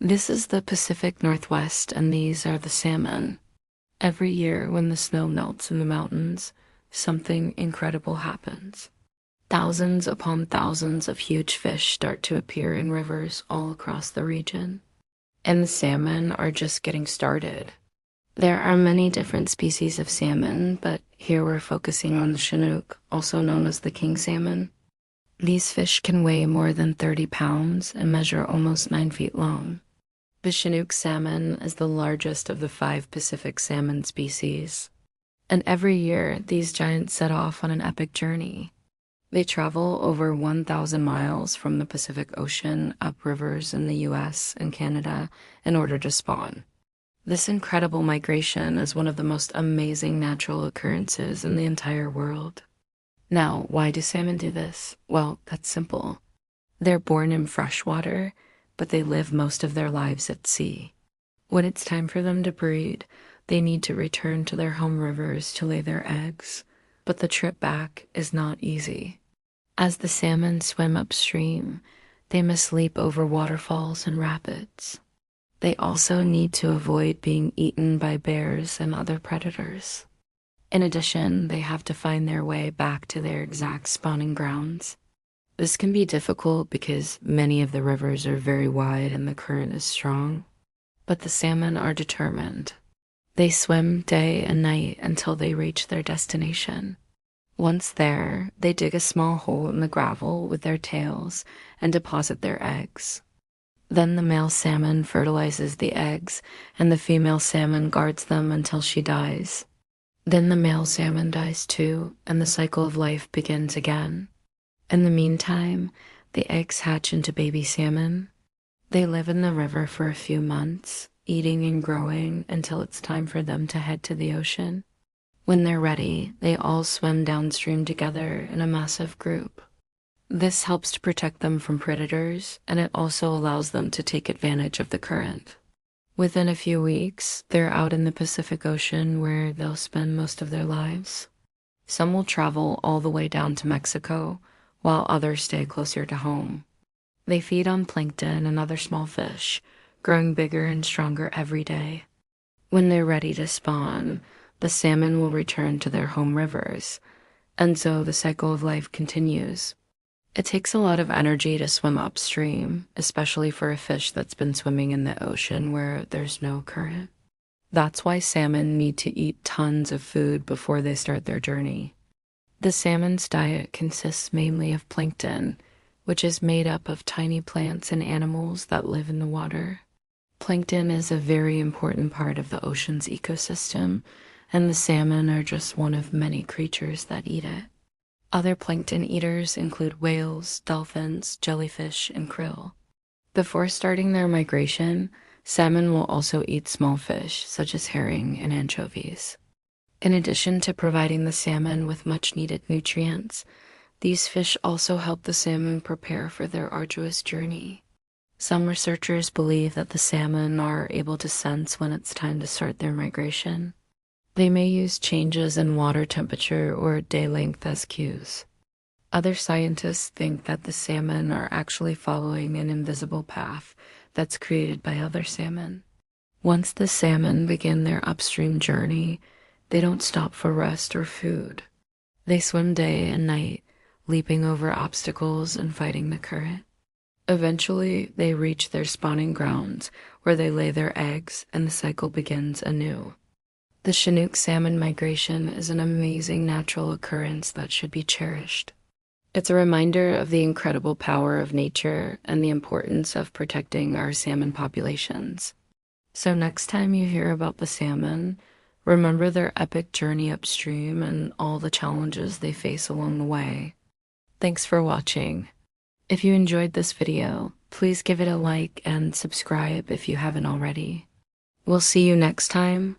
This is the Pacific Northwest, and these are the salmon. Every year, when the snow melts in the mountains, something incredible happens. Thousands upon thousands of huge fish start to appear in rivers all across the region. And the salmon are just getting started. There are many different species of salmon, but here we're focusing on the Chinook, also known as the king salmon. These fish can weigh more than 30 pounds and measure almost 9 feet long. The Chinook salmon is the largest of the 5 Pacific salmon species. And every year, these giants set off on an epic journey. They travel over 1,000 miles from the Pacific Ocean up rivers in the US and Canada in order to spawn. This incredible migration is one of the most amazing natural occurrences in the entire world. Now, why do salmon do this? Well, that's simple. They're born in fresh water, but they live most of their lives at sea. When it's time for them to breed, they need to return to their home rivers to lay their eggs, but the trip back is not easy. As the salmon swim upstream, they must leap over waterfalls and rapids. They also need to avoid being eaten by bears and other predators. In addition, they have to find their way back to their exact spawning grounds. This can be difficult because many of the rivers are very wide and the current is strong, but the salmon are determined. They swim day and night until they reach their destination. Once there, they dig a small hole in the gravel with their tails and deposit their eggs. Then the male salmon fertilizes the eggs, and the female salmon guards them until she dies. Then the male salmon dies too, and the cycle of life begins again. In the meantime, the eggs hatch into baby salmon. They live in the river for a few months, eating and growing until it's time for them to head to the ocean. When they're ready, they all swim downstream together in a massive group. This helps to protect them from predators, and it also allows them to take advantage of the current. Within a few weeks, they're out in the Pacific Ocean where they'll spend most of their lives. Some will travel all the way down to Mexico, while others stay closer to home. They feed on plankton and other small fish, growing bigger and stronger every day. When they're ready to spawn, the salmon will return to their home rivers, and so the cycle of life continues. It takes a lot of energy to swim upstream, especially for a fish that's been swimming in the ocean where there's no current. That's why salmon need to eat tons of food before they start their journey. The salmon's diet consists mainly of plankton, which is made up of tiny plants and animals that live in the water. Plankton is a very important part of the ocean's ecosystem, and the salmon are just one of many creatures that eat it. Other plankton eaters include whales, dolphins, jellyfish, and krill. Before starting their migration, salmon will also eat small fish such as herring and anchovies. In addition to providing the salmon with much-needed nutrients, these fish also help the salmon prepare for their arduous journey. Some researchers believe that the salmon are able to sense when it's time to start their migration. They may use changes in water temperature or day length as cues. Other scientists think that the salmon are actually following an invisible path that's created by other salmon. Once the salmon begin their upstream journey, they don't stop for rest or food. They swim day and night, leaping over obstacles and fighting the current. Eventually, they reach their spawning grounds where they lay their eggs and the cycle begins anew. The Chinook salmon migration is an amazing natural occurrence that should be cherished. It's a reminder of the incredible power of nature and the importance of protecting our salmon populations. So next time you hear about the salmon, remember their epic journey upstream and all the challenges they face along the way. Thanks for watching. If you enjoyed this video, please give it a like and subscribe if you haven't already. We'll see you next time